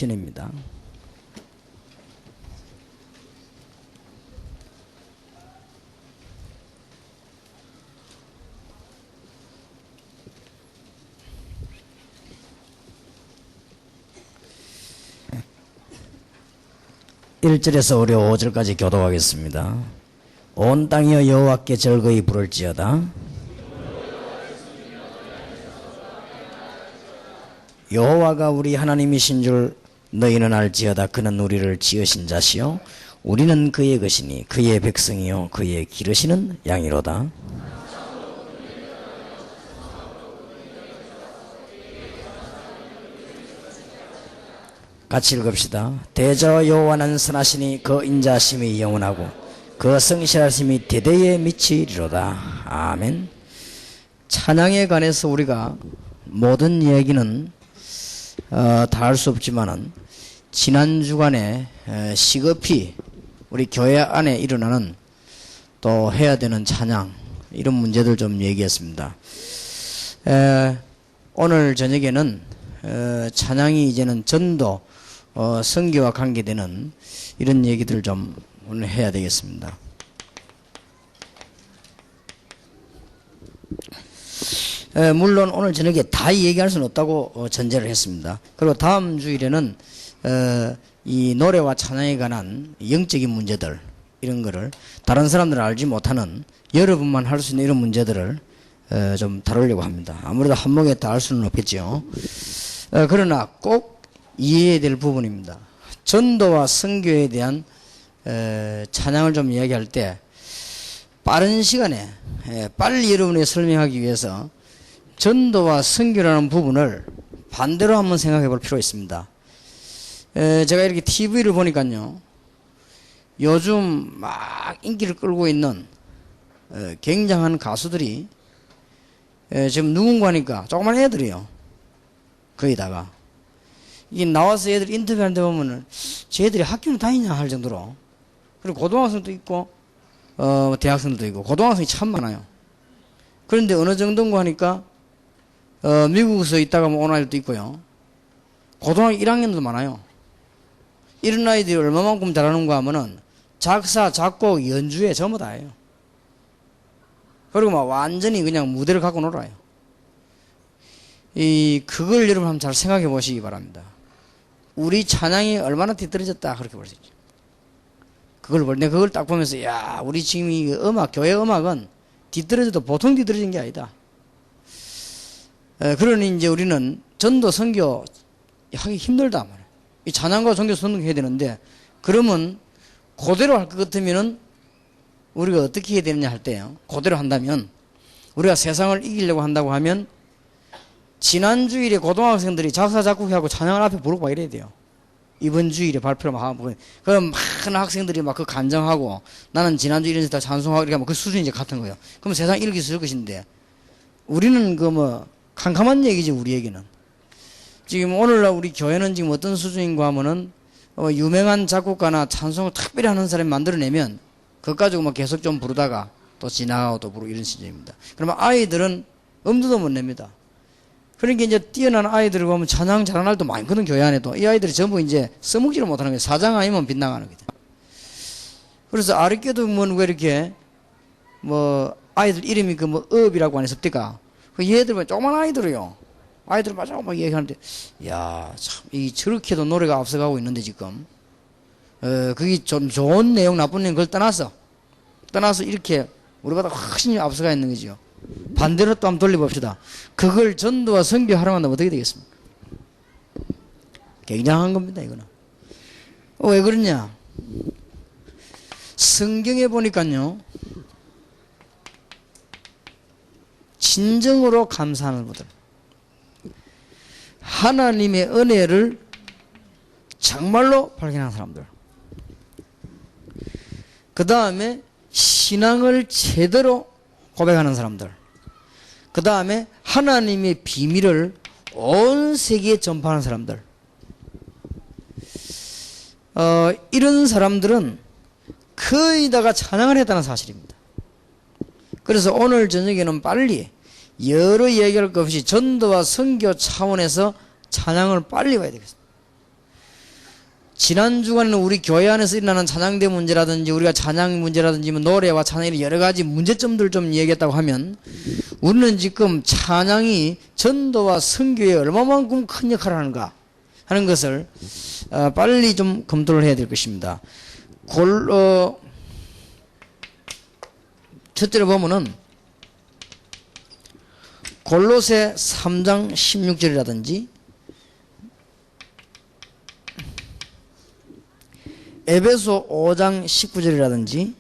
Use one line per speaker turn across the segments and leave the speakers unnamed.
편입니다. (1절에서) 우리 (5절까지) 교독하겠습니다. 온 땅이여 여호와께 즐거이 부를지어다. 여호와가 우리 하나님이신 줄 너희는 알지어다. 그는 우리를 지으신 자시요 우리는 그의 것이니 그의 백성이요 그의 기르시는 양이로다. 같이 읽읍시다. 대저 여호와는 선하시니 그 인자심이 영원하고 그 성실하심이 대대에 미치리로다. 아멘. 찬양에 관해서 우리가 모든 얘기는 다 할 수 없지만은 지난 주간에 시급히 우리 교회 안에 일어나는 또 해야 되는 찬양 이런 문제들 좀 얘기했습니다. 오늘 저녁에는 찬양이 이제는 전도 선교와 관계되는 이런 얘기들 좀 오늘 해야 되겠습니다. 물론 오늘 저녁에 다 얘기할 수는 없다고 전제를 했습니다. 그리고 다음 주일에는 이 노래와 찬양에 관한 영적인 문제들 이런 거를 다른 사람들은 알지 못하는 여러분만 할 수 있는 이런 문제들을 좀 다루려고 합니다. 아무래도 한목에 다 할 수는 없겠죠. 그러나 꼭 이해해야 될 부분입니다. 전도와 선교에 대한 찬양을 좀 이야기할 때 빠른 시간에 빨리 여러분에게 설명하기 위해서 전도와 선교라는 부분을 반대로 한번 생각해 볼 필요가 있습니다. 제가 이렇게 TV를 보니까요, 요즘 막 인기를 끌고 있는 굉장한 가수들이 지금 누군가 하니까 조그만 애들이요. 거기다가 이게 나와서 애들 인터뷰하는 데 보면은 쟤들이 학교는 다니냐 할 정도로, 그리고 고등학생도 있고 대학생도 있고 고등학생이 참 많아요. 그런데 어느 정도인가 하니까 미국에서 있다가 뭐 온 아이들도 있고요. 고등학교 1학년도 많아요. 이런 아이들이 얼마만큼 잘하는가 하면은 작사, 작곡, 연주에 전부 다예요. 그리고 막 완전히 그냥 무대를 갖고 놀아요. 그걸 여러분 한번 잘 생각해 보시기 바랍니다. 우리 찬양이 얼마나 뒤떨어졌다 그렇게 볼 수 있죠. 그걸 딱 보면서 야, 우리 지금 이 음악, 교회 음악은 뒤떨어져도 보통 뒤떨어진 게 아니다. 그러니 이제 우리는 전도 선교 하기 힘들다 말이에요. 이 찬양과 선교 선교해야 되는데, 그러면 그대로 할 것 같으면은 우리가 어떻게 해야 되느냐 할 때요, 그대로 한다면 우리가 세상을 이기려고 한다고 하면 지난 주일에 고등학생들이 작사 작곡하고 찬양을 앞에 부르고 막 이래야 돼요. 이번 주일에 발표를 막 하고, 그럼 많은 학생들이 막 그 간정하고 나는 지난주 이런 데다 찬송하고 이렇게 하면 그 수준이 이제 같은 거예요. 그럼 세상 이렇게 있을 것인데, 우리는 그 뭐 캄캄한 얘기지. 우리에게는 지금 오늘날 우리 교회는 지금 어떤 수준인가 하면은 유명한 작곡가나 찬송을 특별히 하는 사람이 만들어내면 그것 가지고 막 계속 좀 부르다가 또 지나가고 또 부르고 이런 시즌입니다. 그러면 아이들은 엄두도 못 냅니다. 그러니까 이제 뛰어난 아이들을 보면 찬양 잘하는 아이들도 많거든. 교회 안에도 이 아이들이 전부 이제 써먹지를 못하는 거예요. 사장 아니면 빗나가는 거죠. 그래서 아랫게도 왜 이렇게 뭐 아이들 이름이 그 뭐 업이라고 안 했습니까? 그 얘들 보면 조그만 아이들이요. 아이들 마저 막 얘기하는데, 야, 참, 저렇게도 노래가 앞서가고 있는데 지금 그게 좀 좋은 내용 나쁜 내용 그걸 떠나서 이렇게 우리보다 훨씬 앞서가 있는 거죠. 반대로 또 한번 돌려봅시다. 그걸 전도와 선교하라고 한다면 어떻게 되겠습니까? 굉장한 겁니다. 이거는 왜 그러냐, 성경에 보니까요, 진정으로 감사하는 분들, 하나님의 은혜를 정말로 발견한 사람들, 그 다음에 신앙을 제대로 고백하는 사람들, 그 다음에 하나님의 비밀을 온 세계에 전파하는 사람들, 이런 사람들은 거의 다가 찬양을 했다는 사실입니다. 그래서 오늘 저녁에는 빨리 여러 얘기할 것 없이 전도와 선교 차원에서 찬양을 빨리 와야 되겠습니다. 지난 주간에는 우리 교회 안에서 일어나는 찬양대 문제라든지 우리가 찬양 문제라든지 뭐 노래와 찬양의 여러 가지 문제점들을 좀 얘기했다고 하면 우리는 지금 찬양이 전도와 선교에 얼마만큼 큰 역할을 하는가 하는 것을 빨리 좀 검토를 해야 될 것입니다. 첫째로 보면은 골로새 3장 16절이라든지 에베소 5장 19절이라든지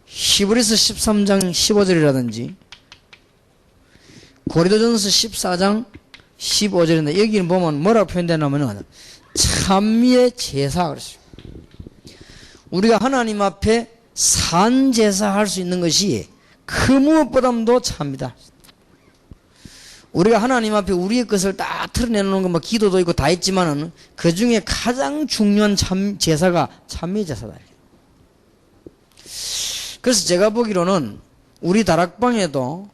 히브리서 13장 15절이라든지 고린도전서 14장 15절인데 여기는 보면 뭐라고 표현되냐면은 찬미의 제사 그랬어요. 우리가 하나님 앞에 산제사 할 수 있는 것이 그 무엇보다도 찬미다. 우리가 하나님 앞에 우리의 것을 다 털어내놓는 건 뭐 기도도 있고 다 있지만은 그 중에 가장 중요한 제사가 찬미 제사다. 그래서 제가 보기로는 우리 다락방에도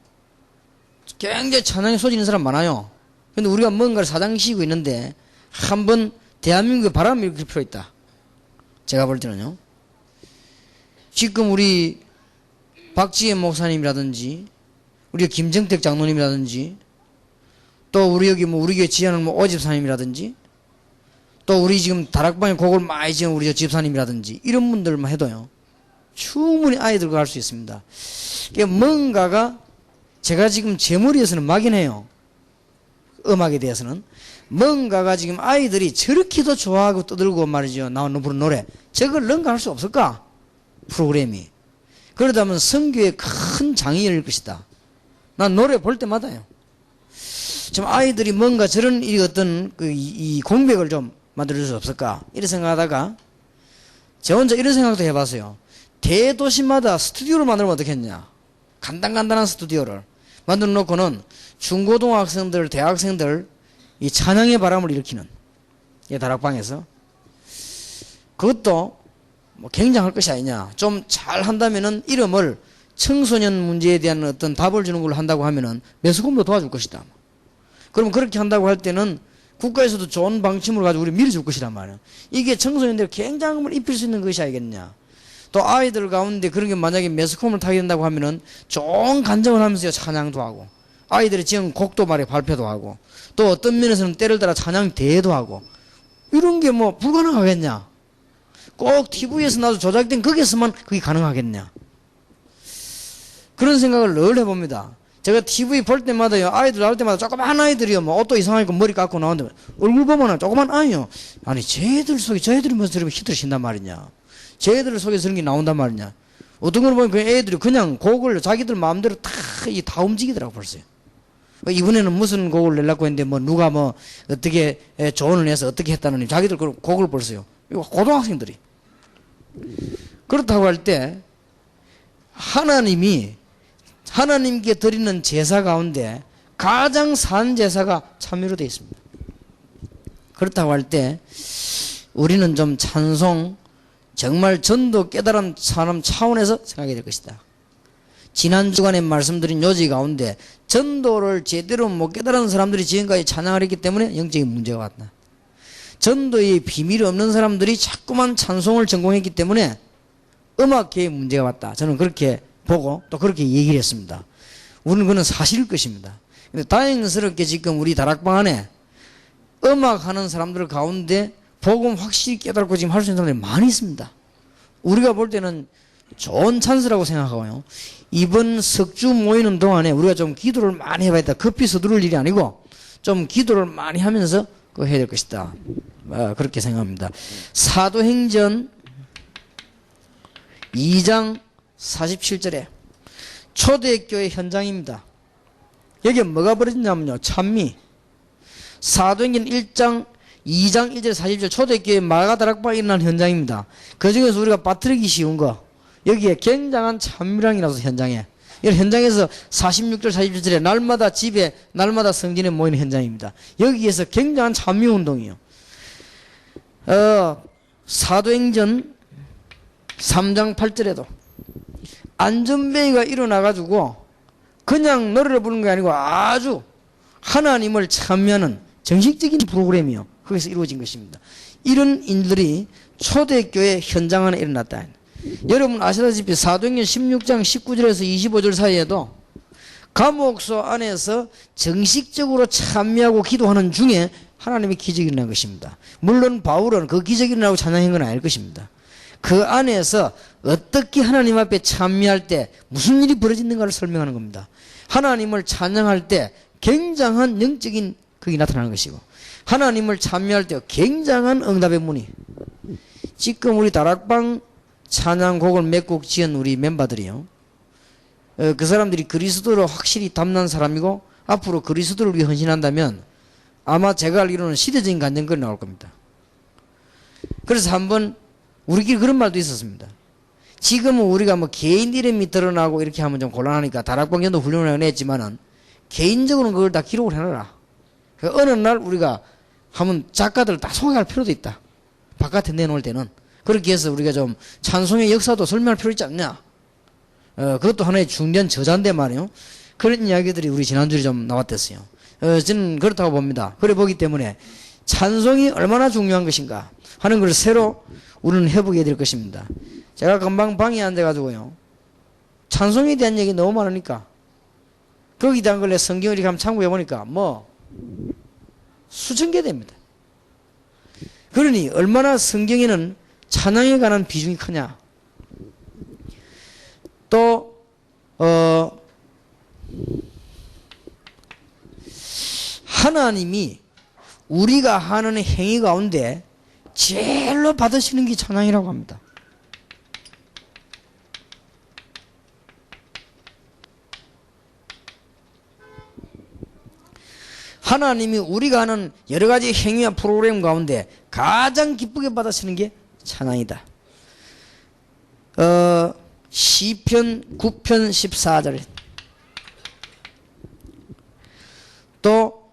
굉장히 찬양에 소질 있는 사람 많아요. 근데 우리가 뭔가를 사장시키고 있는데 한번 대한민국의 바람을 일으킬 필요 있다. 제가 볼 때는요. 지금 우리 박지혜 목사님이라든지 우리 김정택 장로님이라든지 또 우리 여기 뭐 우리 교회 지하는 뭐 오집사님이라든지 또 우리 지금 다락방에 곡을 많이 지은 우리 집사님이라든지 이런 분들만 해도요 충분히 아이들과 할 수 있습니다. 뭔가가 제가 지금 제 머리에서는 막연해요. 음악에 대해서는 뭔가가 지금 아이들이 저렇게도 좋아하고 떠들고 말이죠. 나오는 부른 노래 저걸 능가할 수 없을까? 프로그램이. 그러다면 선교에 큰 장이 열릴 것이다. 난 노래 볼 때마다요. 지금 아이들이 뭔가 저런 이 어떤 이 공백을 좀 만들어줄 수 없을까? 이렇게 생각하다가 제 혼자 이런 생각도 해봤어요. 대도시마다 스튜디오를 만들면 어떻겠냐? 간단한 스튜디오를 만들어 놓고는 중고등학생들, 대학생들 이 찬양의 바람을 일으키는 이 다락방에서 그것도 뭐 굉장할 것이 아니냐. 좀 잘 한다면은 이름을 청소년 문제에 대한 어떤 답을 주는 걸로 한다고 하면은 매수금도 도와줄 것이다. 그럼 그렇게 한다고 할 때는 국가에서도 좋은 방침으로 가지고 우리 밀어줄 것이란 말이야. 이게 청소년들 굉장함을 입힐 수 있는 것이 아니겠냐. 또 아이들 가운데 그런 게 만약에 매스컴을 타게 된다고 하면은 좋은 간증을 하면서 찬양도 하고 아이들이 지은 곡도 말에 발표도 하고 또 어떤 면에서는 때를 따라 찬양 대회도 하고 이런 게 뭐 불가능하겠냐. 꼭 TV에서 나도 조작된 거기에서만 그게 가능하겠냐. 그런 생각을 늘 해봅니다. 제가 TV 볼 때마다요, 아이들 나올 때마다 조그만 아이들이요, 뭐 옷도 이상하게 머리 깎고 나오는데 얼굴 보면은 조그만 아이요. 아니, 쟤들 속에, 쟤들이 무슨 저렇게 히트를 신단 말이냐. 쟤들 속에서 저런 게 나온단 말이냐. 어떤 걸 보면 그 애들이 그냥 곡을 자기들 마음대로 다 움직이더라고 벌써요. 이번에는 무슨 곡을 내려고 했는데 뭐 누가 뭐 어떻게 조언을 해서 어떻게 했다느니 자기들 그 곡을 벌써요. 이거 고등학생들이. 그렇다고 할 때 하나님이 하나님께 드리는 제사 가운데 가장 산 제사가 찬미로 되어 있습니다. 그렇다고 할 때 우리는 좀 찬송 정말 전도 깨달은 사람 차원에서 생각해야 될 것이다. 지난 주간에 말씀드린 요지 가운데 전도를 제대로 못 깨달은 사람들이 지금까지 찬양을 했기 때문에 영적인 문제가 왔다. 전도의 비밀이 없는 사람들이 자꾸만 찬송을 전공했기 때문에 음악계에 문제가 왔다. 저는 그렇게 보고 또 그렇게 얘기를 했습니다. 우리는 그건 사실일 것입니다. 근데 다행스럽게 지금 우리 다락방 안에 음악하는 사람들 가운데 복음 확실히 깨닫고 지금 할 수 있는 사람들이 많이 있습니다. 우리가 볼 때는 좋은 찬스라고 생각하고요. 이번 석주 모이는 동안에 우리가 좀 기도를 많이 해봐야겠다. 급히 서두를 일이 아니고 좀 기도를 많이 하면서 그거 해야 될 것이다. 그렇게 생각합니다. 사도행전 2장 47절에 초대교회 현장입니다. 여기에 뭐가 벌어졌냐면요. 찬미. 사도행전 2장 1절 40절 초대교회 마가다락방에 일어난 현장입니다. 그 중에서 우리가 빠뜨리기 쉬운 거 여기에 굉장한 찬미랑이 나서 현장에 이 현장에서 46절 47절에 날마다 집에 날마다 성전에 모이는 현장입니다. 여기에서 굉장한 찬미 운동이에요. 사도행전 3장 8절에도 안전뱅이가 일어나가지고 그냥 노래를 부르는 게 아니고 아주 하나님을 찬미하는 정식적인 프로그램이요. 거기서 이루어진 것입니다. 이런 일들이 초대교회 현장 안에 일어났다. 여러분 아시다시피 사도행전 16장 19절에서 25절 사이에도 감옥소 안에서 정식적으로 참여하고 기도하는 중에 하나님의 기적이 일어난 것입니다. 물론 바울은 그 기적이 일어나고 찬양한 건 아닐 것입니다. 그 안에서 어떻게 하나님 앞에 참여할 때 무슨 일이 벌어지는가를 설명하는 겁니다. 하나님을 찬양할 때 굉장한 영적인 그게 나타나는 것이고, 하나님을 참여할 때 굉장한 응답의 문이. 지금 우리 다락방 찬양곡을 몇 곡 지은 우리 멤버들이요, 그 사람들이 그리스도로 확실히 담난 사람이고 앞으로 그리스도를 위해 헌신한다면 아마 제가 알기로는 시대적인 간증글이 나올 겁니다. 그래서 한번 우리끼리 그런 말도 있었습니다. 지금은 우리가 뭐 개인 이름이 드러나고 이렇게 하면 좀 곤란하니까 다락방전도 훈련을 했지만은 개인적으로는 그걸 다 기록을 해놔라. 어느 날 우리가 한번 작가들 다 소개할 필요도 있다. 바깥에 내놓을 때는. 그렇게 해서 우리가 좀 찬송의 역사도 설명할 필요 있지 않냐. 그것도 하나의 중요한 저자인데 말이요. 그런 이야기들이 우리 지난주에 좀 나왔댔어요. 저는 그렇다고 봅니다. 그래 보기 때문에 찬송이 얼마나 중요한 것인가 하는 걸 새로 우리는 해보게 될 것입니다. 제가 금방 방에 앉아가지고요, 찬송에 대한 얘기 너무 많으니까 거기에 대한 걸 성경을 이렇게 한번 참고해보니까 뭐 수천 개 됩니다. 그러니 얼마나 성경에는 찬양에 관한 비중이 크냐. 또 하나님이 우리가 하는 행위 가운데 제일로 받으시는 게 찬양이라고 합니다. 하나님이 우리가 하는 여러 가지 행위와 프로그램 가운데 가장 기쁘게 받으시는 게 찬양이다. 시편 9편 14절, 또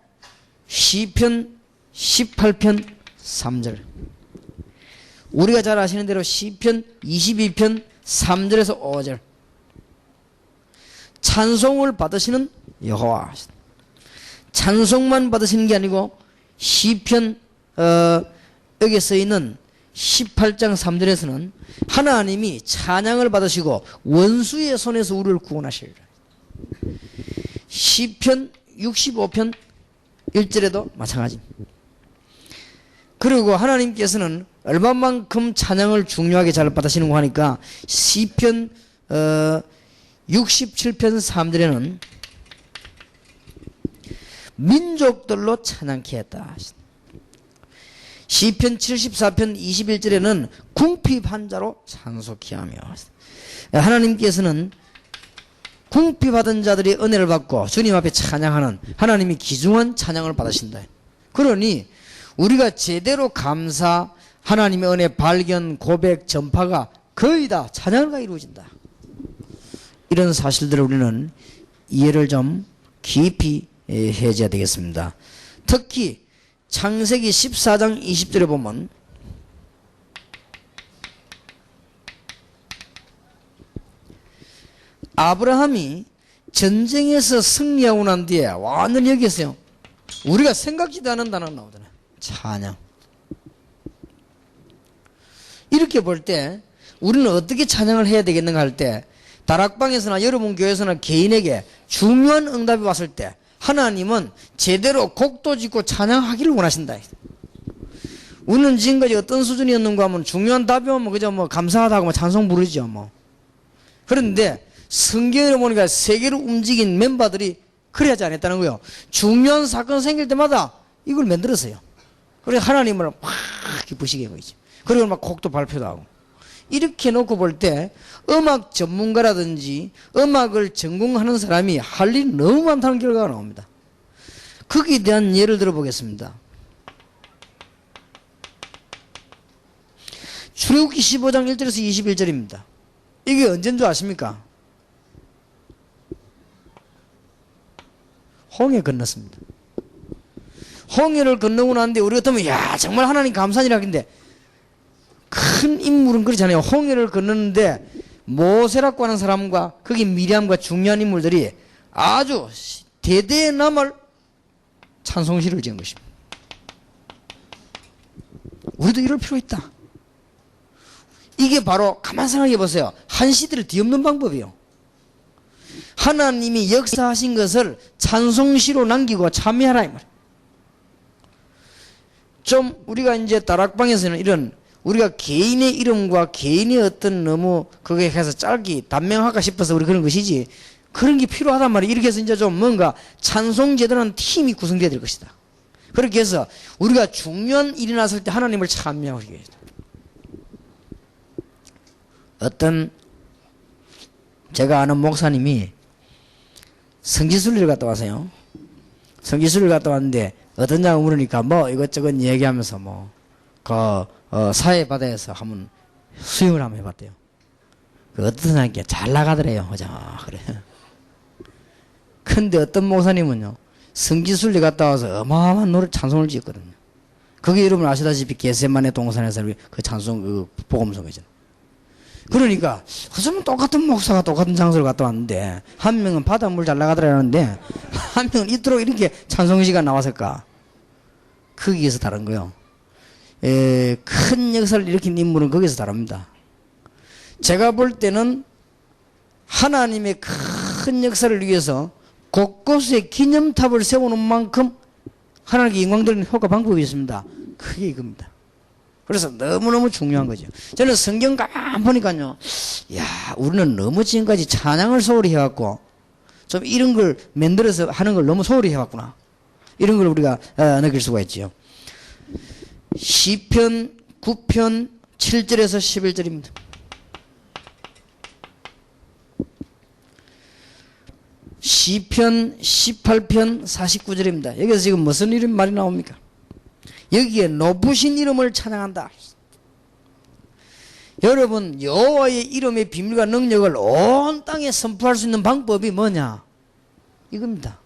시편 18편 3절, 우리가 잘 아시는 대로 시편 22편 3절에서 5절, 찬송을 받으시는 여호와. 찬송만 받으시는 게 아니고 시편 여기에 써있는 18장 3절에서는 하나님이 찬양을 받으시고 원수의 손에서 우리를 구원하시리라. 시편 65편 1절에도 마찬가지입니다. 그리고 하나님께서는 얼마만큼 찬양을 중요하게 잘 받으시는가 하니까 시편 67편 3절에는 민족들로 찬양케 했다. 시편 74편 21절에는 궁핍한 자로 상속케 하며, 하나님께서는 궁핍받은 자들이 은혜를 받고 주님 앞에 찬양하는 하나님이 귀중한 찬양을 받으신다. 그러니 우리가 제대로 감사, 하나님의 은혜 발견, 고백, 전파가 거의 다 찬양과 이루어진다. 이런 사실들을 우리는 이해를 좀 깊이 해줘야 되겠습니다. 특히 창세기 14장 20절에 보면 아브라함이 전쟁에서 승리하고 난 뒤에 완전히 여기에서요, 우리가 생각지도 않은 단어가 나오잖아요. 찬양. 이렇게 볼 때 우리는 어떻게 찬양을 해야 되겠는가 할 때, 다락방에서나 여러분 교회에서나 개인에게 중요한 응답이 왔을 때 하나님은 제대로 곡도 짓고 찬양하기를 원하신다. 우리는 지금까지 어떤 수준이었는가 하면 중요한 답이 오면 그저 뭐 감사하다고 찬송 부르죠 뭐. 그런데 성경을 보니까 세계를 움직인 멤버들이 그래야지 않았다는 거예요. 중요한 사건 생길 때마다 이걸 만들었어요. 그래서 하나님을 막 기쁘시게 보이죠. 그리고 막 곡도 발표도 하고. 이렇게 놓고 볼 때 음악 전문가라든지 음악을 전공하는 사람이 할 일이 너무 많다는 결과가 나옵니다. 거기에 대한 예를 들어 보겠습니다. 출애굽기 15장 1절에서 21절입니다. 이게 언제인 줄 아십니까? 홍해 건넜습니다. 홍해를 건너고 나는데 우리가 어쩌면 야 정말 하나님 감사하니라 하는데, 큰 인물은 그렇잖아요. 홍해를 건너는데 모세라고 하는 사람과 거기 미리암과 중요한 인물들이 아주 대대에 남을 찬송시를 지은 것입니다. 우리도 이럴 필요 있다. 이게 바로 가만 생각해 보세요. 한 시대를 뒤엎는 방법이요. 하나님이 역사하신 것을 찬송시로 남기고 참여하라 이 말이에요. 좀 우리가 이제 다락방에서는 이런 우리가 개인의 이름과 개인의 어떤 너무 그게 해서 짧게 단명할까 싶어서 우리 그런 것이지, 그런 게 필요하단 말이에요. 이렇게 해서 이제 좀 뭔가 찬송 제도라는 팀이 구성되어야 될 것이다. 그렇게 해서 우리가 중요한 일이 났을 때 하나님을 참여하고 있다. 어떤 제가 아는 목사님이 성지순례를 갔다 와서요. 성지순례를 갔다 왔는데 어떤 장 물으니까 뭐 이것저것 얘기하면서 사회바다에서 한번 수영을 한번 해봤대요. 그 어떤 사람께 잘 나가더래요. 그죠? 그래. 근데 어떤 목사님은요, 성지순례 갔다 와서 어마어마한 노래 찬송을 지었거든요. 그게 여러분 아시다시피 겟세마네 동산에서 그 찬송, 그 복음송이잖아요. 그러니까 어쩌면 똑같은 목사가 똑같은 장소를 갔다 왔는데 한 명은 바닷물 잘 나가더라는데 한 명은 이토록 이렇게 찬송시가 나왔을까? 거기에서 다른 거요. 큰 역사를 일으킨 인물은 거기서 다릅니다. 제가 볼 때는 하나님의 큰 역사를 위해서 곳곳에 기념탑을 세우는 만큼 하나님께 영광 드리는 효과 방법이 있습니다. 그게 이겁니다. 그래서 너무너무 중요한 거죠. 저는 성경 가만 보니까요, 야, 우리는 너무 지금까지 찬양을 소홀히 해갖고 좀 이런 걸 만들어서 하는 걸 너무 소홀히 해왔구나. 이런 걸 우리가 느낄 수가 있지요. 시편 9편 7절에서 11절입니다. 시편 18편 49절입니다. 여기서 지금 무슨 이름 말이 나옵니까? 여기에 높으신 이름을 찬양한다. 여러분, 여호와의 이름의 비밀과 능력을 온 땅에 선포할 수 있는 방법이 뭐냐? 이겁니다.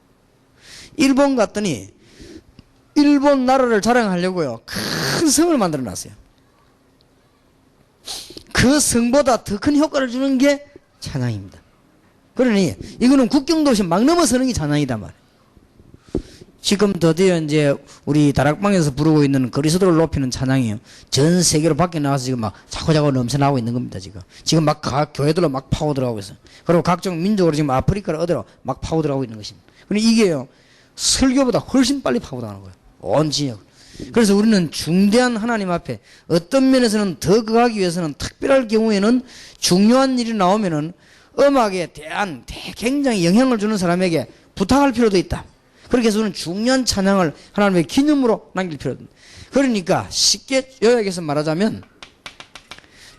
일본 갔더니 일본 나라를 자랑하려고요, 큰 성을 만들어 놨어요. 그 성보다 더 큰 효과를 주는 게 찬양입니다. 그러니 이거는 국경도시 막 넘어서는 게 찬양이다 말이에요. 지금 드디어 이제 우리 다락방에서 부르고 있는 그리스도를 높이는 찬양이요, 전 세계로 밖에 나와서 지금 막 자꾸자꾸 넘쳐나오고 있는 겁니다. 지금 막 각 교회들로 막 파고 들어가고 있어요. 그리고 각종 민족으로 지금 아프리카를 어디로 막 파고 들어가고 있는 것입니다. 근데 이게요, 설교보다 훨씬 빨리 파고 들어가는 거예요. 온 지역. 그래서 우리는 중대한 하나님 앞에 어떤 면에서는 더 그하기 위해서는 특별할 경우에는 중요한 일이 나오면은 음악에 대한 굉장히 영향을 주는 사람에게 부탁할 필요도 있다. 그렇게 해서 우리는 중요한 찬양을 하나님의 기념으로 남길 필요도 있다. 그러니까 쉽게 요약해서 말하자면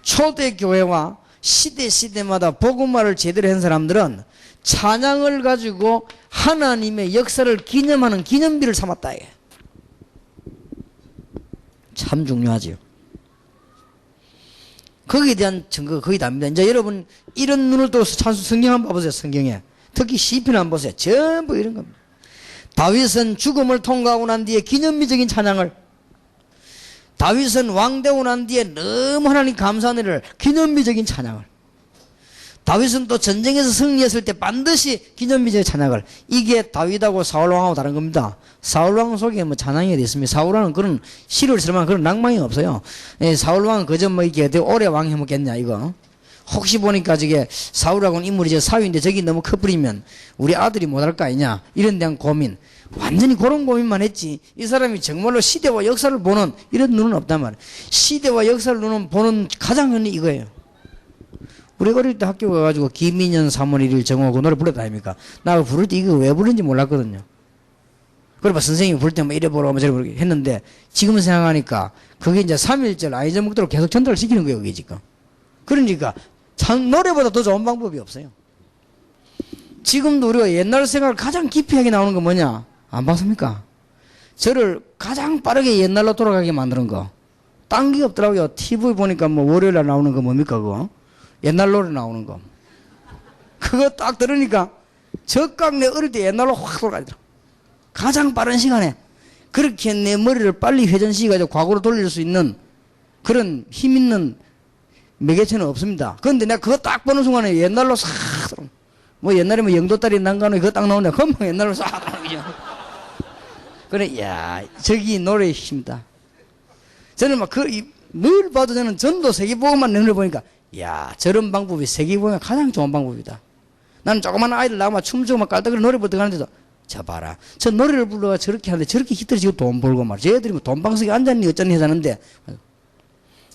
초대교회와 시대마다 복음화를 제대로 한 사람들은 찬양을 가지고 하나님의 역사를 기념하는 기념비를 삼았다. 참 중요하지요. 거기에 대한 증거가 거의 답니다. 이제 여러분 이런 눈을 떠서 찬수 성경 한번 봐보세요. 성경에 특히 시편 한번 보세요. 전부 이런 겁니다. 다윗은 죽음을 통과하고 난 뒤에 기념비적인 찬양을, 다윗은 왕되고 난 뒤에 너무 하나님 감사한 일을 기념비적인 찬양을, 다윗은 또 전쟁에서 승리했을 때 반드시 기념비적인 찬양을, 이게 다윗하고 사울왕하고 다른 겁니다. 사울왕 속에 뭐 찬양이 어디 있습니까? 사울왕은 그런 시를 쓸 만한 그런 낭만이 없어요. 사울왕은 그저 뭐 이렇게 오래 왕 해먹겠냐 이거. 혹시 보니까 저게 사울하고는 인물이 저 사위인데 저기 너무 커플이면 우리 아들이 못할 거 아니냐 이런 데한 고민, 완전히 그런 고민만 했지 이 사람이 정말로 시대와 역사를 보는 이런 눈은 없단 말이에요. 시대와 역사를 보는 가장 흔히 이거예요. 우리 어릴 때 학교 가가지고 김민현 3월 1일 정오 그 노래 불렀다 아닙니까? 나 부를 때 이거 왜 부르는지 몰랐거든요. 그래봐 선생님이 부를 때 뭐 이래 보라 뭐 저래 보라 했는데 지금 생각하니까 그게 이제 3.1절 아이전 목도로 계속 전달을 시키는 거예요 그게 지금. 그러니까 참 노래보다 더 좋은 방법이 없어요. 지금도 우리가 옛날 생각을 가장 깊이 하게 나오는 거 뭐냐? 안 봤습니까? 저를 가장 빠르게 옛날로 돌아가게 만드는 거. 딴 게 없더라고요. TV 보니까 뭐 월요일날 나오는 거 뭡니까 그거? 옛날 노래 나오는 거. 그거 딱 들으니까 적각 내 어릴 때 옛날로 확 돌아가더라고. 가장 빠른 시간에 그렇게 내 머리를 빨리 회전시켜가지고 과거로 돌릴 수 있는 그런 힘 있는 매개체는 없습니다. 그런데 내가 그거 딱 보는 순간에 옛날로 싹, 뭐 옛날에 뭐 영도딸이 난간에 그거 딱 나오는데 그건 뭐 옛날로 싹 나오죠. 그래, 야, 저기 노래의 힘이다. 저는 늘 봐도 저는 전도 세계복음만 내는 걸 보니까, 야, 저런 방법이 세계복음의 가장 좋은 방법이다. 나는 조그만 아이들 나가면 춤추고 막 깔때기로 노래 부르고 하는데도, 저 봐라. 저 노래를 불러가 저렇게 하는데 저렇게 히트를 돈 벌고 말이야. 쟤들이 뭐 돈방석에 앉았니 어쩌니 하자는데.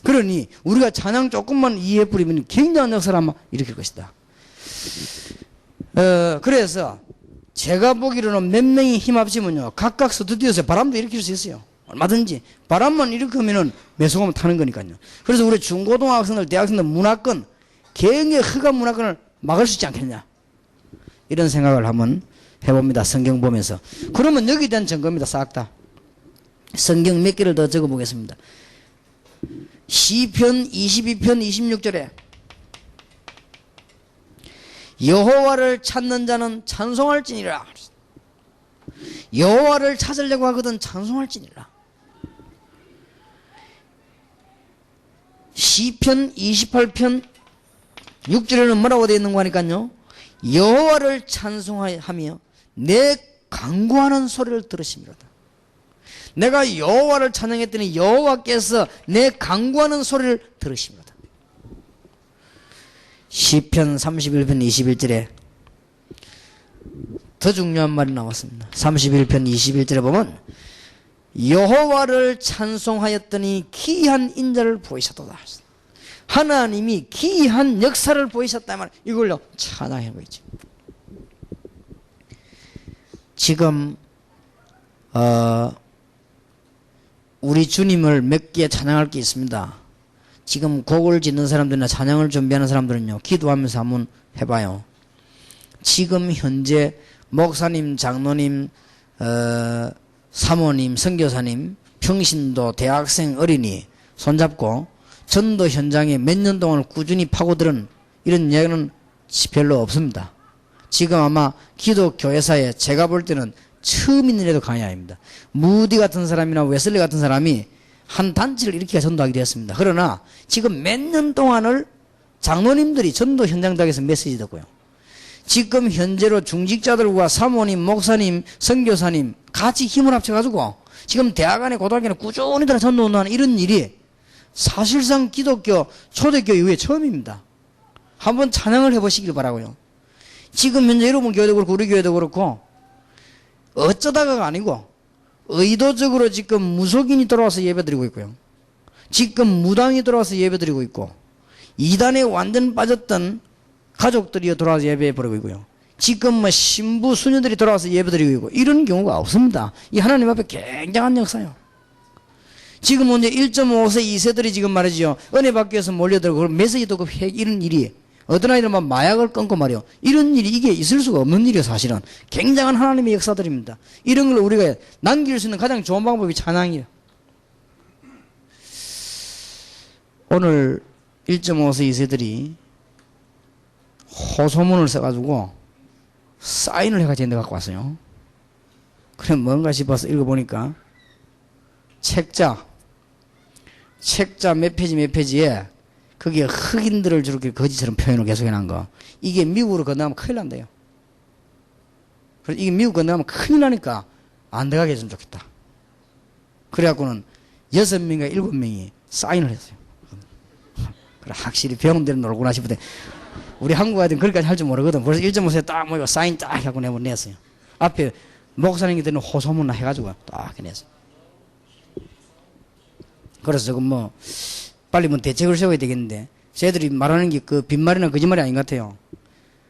그러니 우리가 찬양 조금만 이해해 버리면 굉장한 역사를 아마 일으킬 것이다. 그래서 제가 보기로는 몇 명이 힘 합치면요. 각각 스튜디오에서 바람도 일으킬 수 있어요. 얼마든지. 바람만 일으키면은 매소금 타는 거니까요. 그래서 우리 중고등학생들, 대학생들 문화권, 개인의 흑암 문화권을 막을 수 있지 않겠냐. 이런 생각을 한번 해봅니다. 성경 보면서. 그러면 여기에 대한 증거입니다. 싹 다. 성경 몇 개를 더 적어보겠습니다. 시편 22편 26절에 여호와를 찾는 자는 찬송할지니라. 여호와를 찾으려고 하거든 찬송할지니라. 시편 28편 6절에는 뭐라고 되어 있는 거 하니까요. 여호와를 찬송하며 내 간구하는 소리를 들으시미로다. 내가 여호와를 찬양했더니 여호와께서 내 간구하는 소리를 들으시미로다. 시편 31편 21절에 더 중요한 말이 나왔습니다. 31편 21절에 보면 여호와를 찬송하였더니 기이한 인자를 보이셨도다. 하나님이 기이한 역사를 보이셨다 말 이걸로 찬양해 보이죠. 지금 우리 주님을 몇 개 찬양할 게 있습니다. 지금 곡을 짓는 사람들이나 찬양을 준비하는 사람들은요, 기도하면서 한번 해봐요. 지금 현재 목사님, 장로님, 사모님, 선교사님, 평신도, 대학생, 어린이 손잡고 전도 현장에 몇 년 동안 꾸준히 파고들은 이런 이야기는 별로 없습니다. 지금 아마 기독교회사에 제가 볼 때는 처음 있는 일도 강야입니다. 무디 같은 사람이나 웨슬리 같은 사람이 한 단체를 이렇게 전도하게 되었습니다. 그러나 지금 몇 년 동안을 장로님들이 전도 현장장에서 메시지 듣고요. 지금 현재로 중직자들과 사모님, 목사님, 선교사님 같이 힘을 합쳐가지고 지금 대학 안에 고등학교에 꾸준히 들어 전도운동하는 이런 일이 사실상 기독교 초대교회 이후에 처음입니다. 한번 찬양을 해보시길 바라고요. 지금 현재 여러분 교회도 그렇고 우리 교회도 그렇고 어쩌다가가 아니고 의도적으로 지금 무속인이 들어와서 예배드리고 있고요. 지금 무당이 들어와서 예배드리고 있고 이단에 완전 빠졌던 가족들이 들어와서 예배해버리고 있고요. 지금 뭐 신부 수녀들이 들어와서 예배드리고 있고 이런 경우가 없습니다. 이 하나님 앞에 굉장한 역사요. 지금 이제 1.5세 2세들이 지금 말이죠. 은혜 받기 위해서 몰려들고 메시지 듣고 이런 일이 어떤 아이들은 막 마약을 끊고 말이요. 이런 일이 이게 있을 수가 없는 일이에요. 사실은 굉장한 하나님의 역사들입니다. 이런 걸 우리가 남길 수 있는 가장 좋은 방법이 찬양이에요. 오늘 1.5세 2세들이 호소문을 써가지고 사인을 해가지고 내가 갖고 왔어요. 그럼 뭔가 싶어서 읽어보니까 책자 몇 페이지에 거기에 흑인들을 저렇게 거지처럼 표현을 계속 해놓은 거. 이게 미국으로 건너가면 큰일 난대요. 그래서 이게 미국 건너가면 큰일 나니까 안 들어가게 했으면 좋겠다. 그래갖고는 6명인가 7명이 사인을 했어요. 그래, 확실히 배운 대로 놀구나 싶은데, 우리 한국 아이들은 그렇게까지 할 줄 모르거든. 그래서 1.5세 딱 모이고 사인 딱 하고 냈어요. 앞에 목사님들은 호소문 해가지고 딱 냈어요. 그래서 조금 빨리 대책을 세워야 되겠는데, 쟤들이 말하는 게 그 빈말이나 거짓말이 아닌 것 같아요.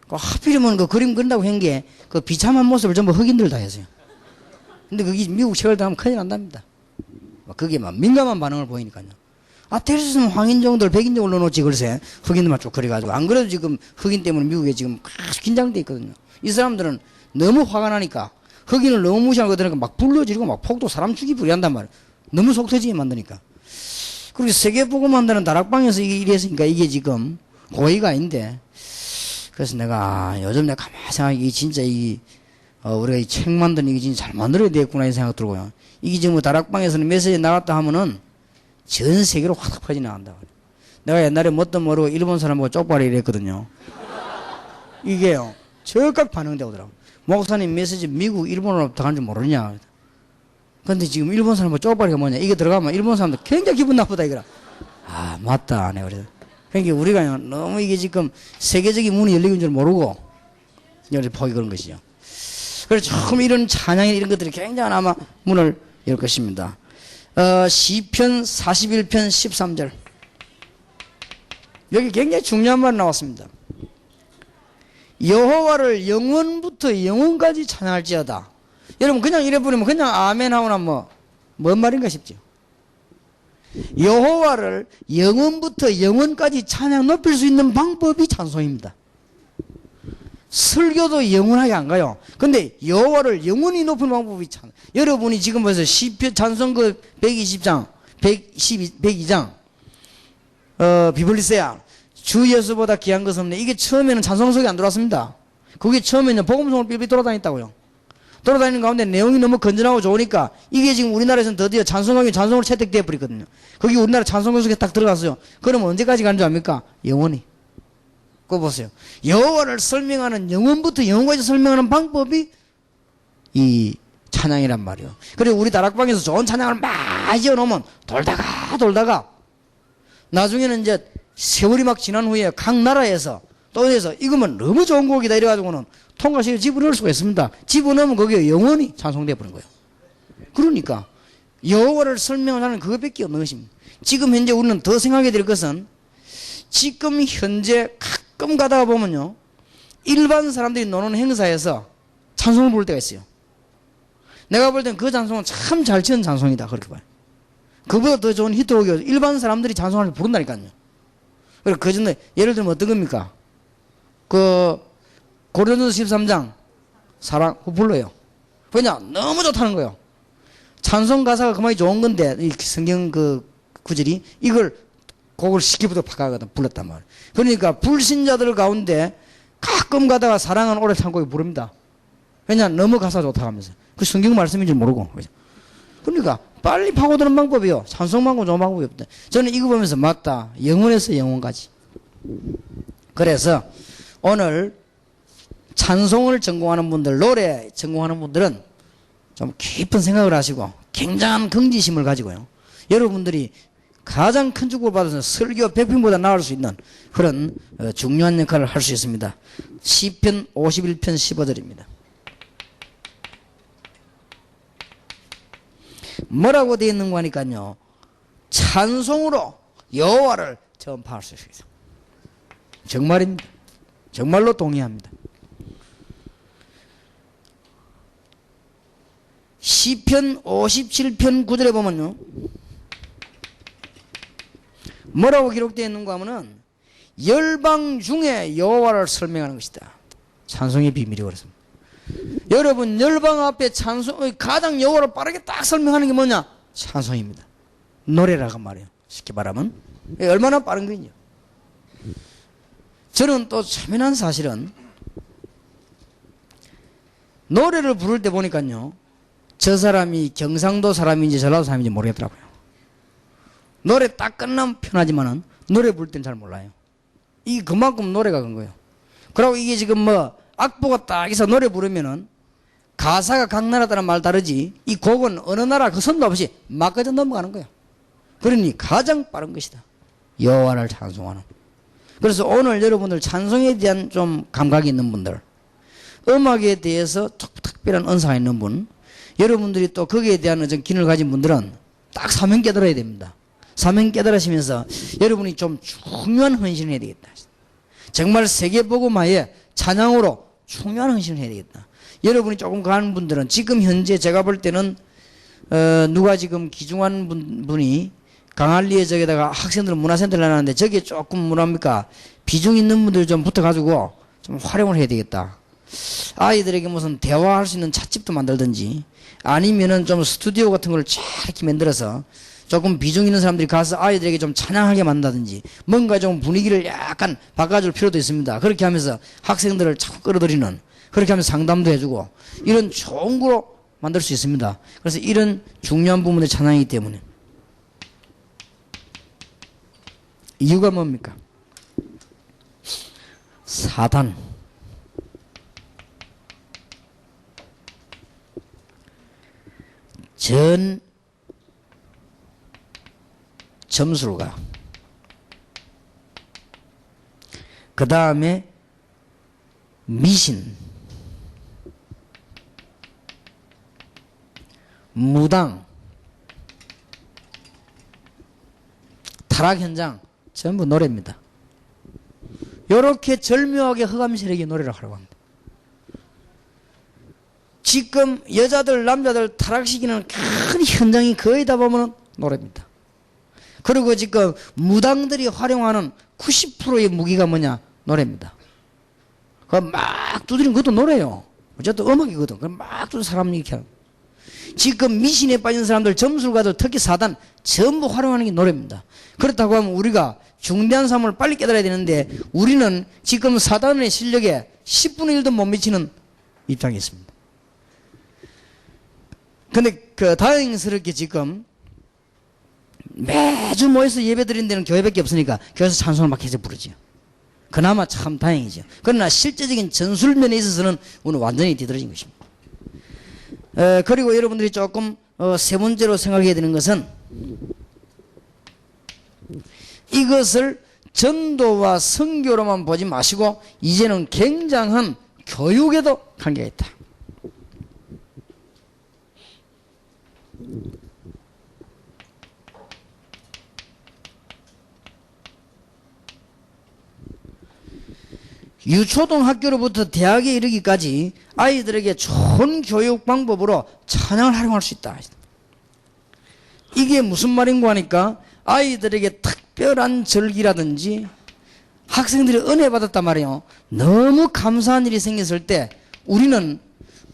하필이면 그 그림 그린다고 한 게 그 비참한 모습을 전부 흑인들 다 했어요. 근데 그게 미국 책을 당하면 큰일 난답니다. 그게 막 민감한 반응을 보이니까요. 테리스는 황인종들, 백인종을 넣어놓지, 글쎄. 흑인들만 쭉 그래가지고. 안 그래도 지금 흑인 때문에 미국에 지금 아주 긴장돼 있거든요. 이 사람들은 너무 화가 나니까 흑인을 너무 무시하는 거 들으니까 막 불러지르고 막 폭도 사람 죽이 부리한단 말이에요. 너무 속 터지게 만드니까. 그리고 세계보고 만드는 다락방에서 이게 이랬으니까 이게 지금 고의가 아닌데. 그래서 내가 요즘 내가 가만히 생각하기 진짜 우리가 이 책 만드는 이게 진짜 잘 만들어야 되겠구나 이 생각 들고요. 이게 지금 다락방에서는 메시지 나갔다 하면은 전 세계로 확 퍼져 나간다. 내가 옛날에 뭣도 모르고 일본 사람하고 쪽발이 이랬거든요. 이게요, 즉각 반응되고 오더라고. 목사님 메시지 미국, 일본어로 다 간 줄 모르냐. 근데 지금 일본 사람은 쪼바리가 뭐냐, 이게 들어가면 일본 사람들 굉장히 기분 나쁘다 이거라. 아, 맞다 안 해. 그래서 그러니까 우리가 너무 이게 지금 세계적인 문이 열리는 줄 모르고 이제 포기 그런 것이죠. 그래서 조금 이런 찬양이 이런 것들이 굉장히 아마 문을 열 것입니다. 시편 41편 13절. 여기 굉장히 중요한 말 나왔습니다. 여호와를 영원부터 영원까지 찬양할지어다. 여러분 그냥 이래 부르면 그냥 아멘 하거나 뭔 말인가 싶죠. 여호와를 영원부터 영원까지 찬양 높일 수 있는 방법이 찬송입니다. 설교도 영원하게 안 가요. 근데 여호와를 영원히 높이는 방법이 찬. 여러분이 지금 벌써 시편 찬송그 120장 102장 비블리세야 주 예수보다 귀한 것은 없네. 이게 처음에는 찬송 속에 안 들어왔습니다. 그게 처음에는 복음송을 삐삐 돌아다녔다고요. 돌아다니는 가운데 내용이 너무 건전하고 좋으니까 이게 지금 우리나라에서는 드디어 찬송하기 찬송으로 채택되어 버리거든요. 거기 우리나라 찬송가 속에 딱 들어갔어요. 그러면 언제까지 가는 줄 압니까? 영원히. 그거 보세요. 여호와를 설명하는 영원부터 영원까지 설명하는 방법이 이 찬양이란 말이에요. 그리고 우리 다락방에서 좋은 찬양을 막 지어놓으면 돌다가 나중에는 이제 세월이 막 지난 후에 각 나라에서 또 어디서 이거면 너무 좋은 곡이다 이래가지고는 통과시켜 집어넣을 수가 있습니다. 집어넣으면 거기에 영원히 찬송되어 버린 거예요. 그러니까 여호와를 설명하는 그것밖에 없는 것입니다. 지금 현재 우리는 더 생각해야 될 것은 지금 현재 가끔 가다가 보면요 일반 사람들이 노는 행사에서 찬송을 부를 때가 있어요. 내가 볼 땐 그 찬송은 참 잘 지은 찬송이다 그렇게 봐요. 그보다 더 좋은 히트곡이 일반 사람들이 찬송을 부른다니까요. 그리고 그 전에 예를 들면 어떤 겁니까? 고린도서 13장 사랑 불러요. 왜냐? 너무 좋다는 거예요. 찬송 가사가 그만이 좋은 건데 이 성경 그 구절이 이걸 곡을 시키부터 바꿔가지고 불렀단 말이에요. 그러니까 불신자들 가운데 가끔 가다가 사랑은 오래 참고 부릅니다. 왜냐? 너무 가사 좋다 하면서 그 성경 말씀인 줄 모르고. 그러니까 빨리 파고드는 방법이요. 찬송 방법 좋은 방법이 없다. 저는 이거 보면서 맞다. 영원에서 영원까지. 그래서 오늘 찬송을 전공하는 분들, 노래 전공하는 분들은 좀 깊은 생각을 하시고 굉장한 긍지심을 가지고요. 여러분들이 가장 큰 축복을 받아서 설교 100편보다 나을 수 있는 그런 중요한 역할을 할 수 있습니다. 시편 51편 15절입니다. 뭐라고 되어 있는 거 하니까요. 찬송으로 여호와를 전파할 수 있어요. 정말입니다. 정말로 동의합니다. 시편 57편 9절에 보면요. 뭐라고 기록되어 있는가 하면은 열방 중에 여호와를 설명하는 것이다. 찬송의 비밀이 그렇습니다. 여러분 열방 앞에 찬송 가장 여호와를 빠르게 딱 설명하는 게 뭐냐? 찬송입니다. 노래라고 말이에요. 쉽게 말하면 얼마나 빠른 거냐. 저는 또 재미난 사실은 노래를 부를 때 보니까요. 저 사람이 경상도 사람인지 전라도 사람인지 모르겠더라고요. 노래 딱 끝나면 편하지만은 노래 부를 때는 잘 몰라요. 이게 그만큼 노래가 큰 거예요. 그리고 이게 지금 악보가 딱 있어 노래 부르면은 가사가 각 나라 따라 말 다르지 이 곡은 어느 나라 그 선도 없이 막 그저 넘어가는 거야. 그러니 가장 빠른 것이다. 여호와를 찬송하는. 그래서 오늘 여러분들 찬송에 대한 좀 감각이 있는 분들, 음악에 대해서 특별한 은사가 있는 분, 여러분들이 또 거기에 대한 어떤 기능을 가진 분들은 딱 사명 깨달아야 됩니다. 사명 깨달으시면서 여러분이 좀 중요한 헌신을 해야 되겠다. 정말 세계복음화에 찬양으로 중요한 헌신을 해야 되겠다. 여러분이 조금 가는 분들은 지금 현재 제가 볼 때는 누가 지금 기중한 분이 강할리에 저기다가 학생들 문화센터를 해놨는데 저게 조금 뭐랍니까 비중 있는 분들 좀 붙어가지고 좀 활용을 해야 되겠다. 아이들에게 무슨 대화할 수 있는 찻집도 만들든지 아니면은 좀 스튜디오 같은 걸 쫙 이렇게 만들어서 조금 비중 있는 사람들이 가서 아이들에게 좀 찬양하게 만든다든지 뭔가 좀 분위기를 약간 바꿔줄 필요도 있습니다. 그렇게 하면서 학생들을 자꾸 끌어들이는 그렇게 하면서 상담도 해주고 이런 좋은 거로 만들 수 있습니다. 그래서 이런 중요한 부분의 찬양이기 때문에 이유가 뭡니까? 사단 전 점술가, 그 다음에 미신, 무당, 타락 현장, 전부 노래입니다. 이렇게 절묘하게 허감 세력이 노래를 하려고 합니다. 지금 여자들 남자들 타락시키는 큰 현장이 거의 다 보면 노래입니다. 그리고 지금 무당들이 활용하는 90%의 무기가 뭐냐? 노래입니다. 그 막 두드리는 것도 노래요. 어쨌든 음악이거든. 그럼 막 두드리는 사람 이렇게 하는. 지금 미신에 빠진 사람들, 점술가들, 특히 사단 전부 활용하는 게 노래입니다. 그렇다고 하면 우리가 중대한 사람을 빨리 깨달아야 되는데 우리는 지금 사단의 실력에 10분의 1도 못 미치는 입장이 있습니다. 근데 그 다행스럽게 지금 매주 모여서 예배 드리는 데는 교회밖에 없으니까 교회에서 찬송을 막 해서 부르죠. 그나마 참 다행이죠. 그러나 실제적인 전술면에 있어서는 오늘 완전히 뒤떨어진 것입니다. 그리고 여러분들이 조금 세 번째로 생각해야 되는 것은 이것을 전도와 선교로만 보지 마시고 이제는 굉장한 교육에도 관계가 있다. 유초등학교로부터 대학에 이르기까지 아이들에게 좋은 교육 방법으로 찬양을 활용할 수 있다. 이게 무슨 말인가 하니까 아이들에게 특별한 절기라든지 학생들이 은혜 받았단 말이에요. 너무 감사한 일이 생겼을 때 우리는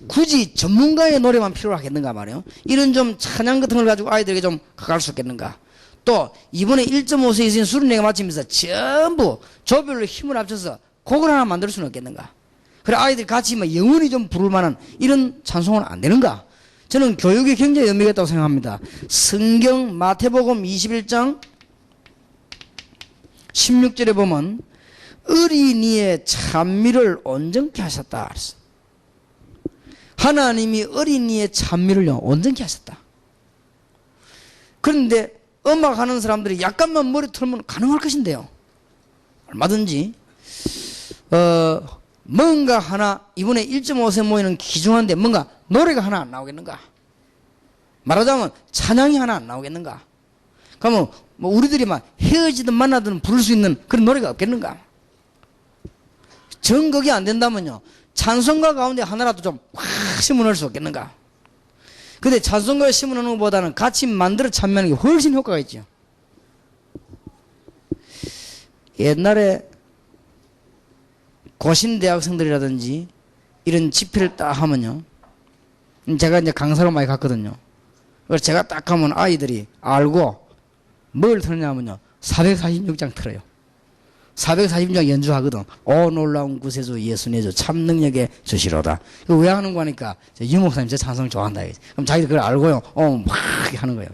굳이 전문가의 노래만 필요하겠는가 말이에요. 이런 좀 찬양 같은 걸 가지고 아이들에게 좀 가까울 수 있겠는가. 또 이번에 1.5세 이상 수련회가 마치면서 전부 조별로 힘을 합쳐서 곡을 하나 만들 수는 없겠는가. 그래 아이들이 같이 뭐 영원히 좀 부를 만한 이런 찬송은 안 되는가. 저는 교육에 굉장히 의미가 있다고 생각합니다. 성경 마태복음 21장 16절에 보면 어린이의 찬미를 온전케 하셨다. 하나님이 어린이의 찬미를요 온전케 하셨다. 그런데 음악하는 사람들이 약간만 머리 털면 가능할 것인데요. 얼마든지 뭔가 하나 이번에 1.5세 모이는 기중한데 뭔가 노래가 하나 안 나오겠는가? 말하자면 찬양이 하나 안 나오겠는가? 그러면 뭐 우리들이 막 헤어지든 만나든 부를 수 있는 그런 노래가 없겠는가? 정극이 안 된다면요 찬송가 가운데 하나라도 좀 확 심어놓을 수 없겠는가? 근데 찬송가에 심어놓는 것보다는 같이 만들어 참여하는 게 훨씬 효과가 있죠. 옛날에 고신 대학생들이라든지 이런 집회를 딱 하면요. 제가 이제 강사로 많이 갔거든요. 그래서 제가 딱 가면 아이들이 알고 뭘 틀냐면요. 446장 틀어요. 446장 연주하거든. 오 놀라운 구세주 예수 내주 참 능력에 주시로다. 이거 왜 하는 거 하니까 유목사님 제 찬송 좋아한다. 그럼 자기들 그걸 알고요. 막 하는 거예요.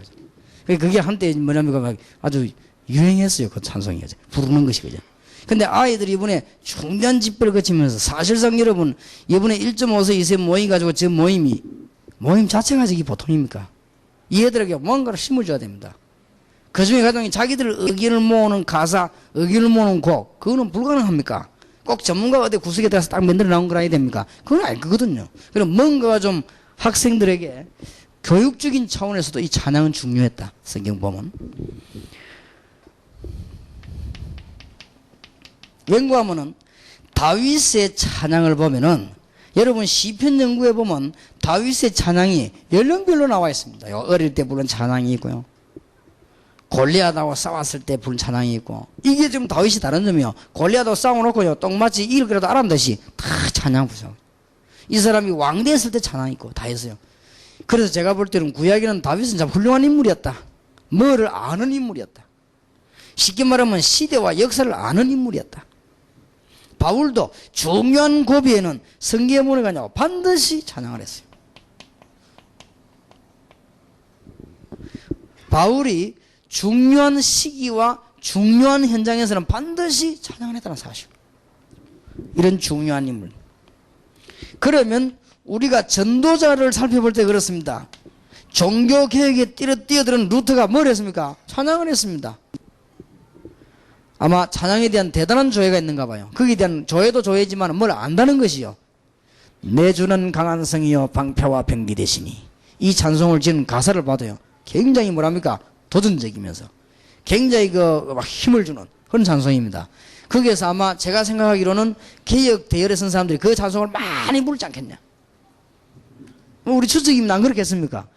그게 한때 뭐냐면 아주 유행했어요. 그 찬송이. 부르는 것이 그죠. 근데 아이들이 이번에 중대한 집회를 거치면서 사실상 여러분 이번에 1.5세 2세 모임 가지고 저 모임 자체가 저기 보통입니까? 이 애들에게 뭔가를 심어줘야 됩니다. 그 중에 가장 자기들 의견을 모으는 가사, 의견을 모으는 곡, 그거는 불가능합니까? 꼭 전문가가 어디 구석에 들어가서 딱 만들어 나온 걸 해야 됩니까? 그건 알 거거든요. 그럼 뭔가가 좀 학생들에게 교육적인 차원에서도 이 찬양은 중요했다. 성경 보면. 연구하면은 다윗의 찬양을 보면은 여러분 시편 연구에 보면 다윗의 찬양이 연령별로 나와 있습니다. 어릴 때 부른 찬양이 있고요. 골리앗하고 싸웠을 때 부른 찬양이 있고 이게 좀 다윗이 다른 점이요. 골리앗하고 싸워놓고요. 똥마치 이를 그래도 알았듯이 다 찬양 부르죠. 이 사람이 왕 됐을 때 찬양이 있고 다 했어요. 그래서 제가 볼 때는 구약에는 다윗은 참 훌륭한 인물이었다. 뭐를 아는 인물이었다. 쉽게 말하면 시대와 역사를 아는 인물이었다. 바울도 중요한 고비에는 성경에 뭐냐고 반드시 찬양을 했어요. 바울이 중요한 시기와 중요한 현장에서는 반드시 찬양을 했다는 사실. 이런 중요한 인물. 그러면 우리가 전도자를 살펴볼 때 그렇습니다. 종교개혁에 뛰어드는 루터가 뭘 했습니까? 찬양을 했습니다. 아마 찬양에 대한 대단한 조예가 있는가 봐요. 거기에 대한 조예도 조예지만 뭘 안다는 것이요. 내 주는 강한 성이요 방패와 병기 되시니. 이 찬송을 지은 가사를 봐도요, 굉장히 뭐랍니까? 도전적이면서 굉장히 막 힘을 주는 그런 찬송입니다. 거기에서 아마 제가 생각하기로는 개혁 대열에 선 사람들이 그 찬송을 많이 부르지 않겠냐. 우리 추측이면 안 그렇겠습니까?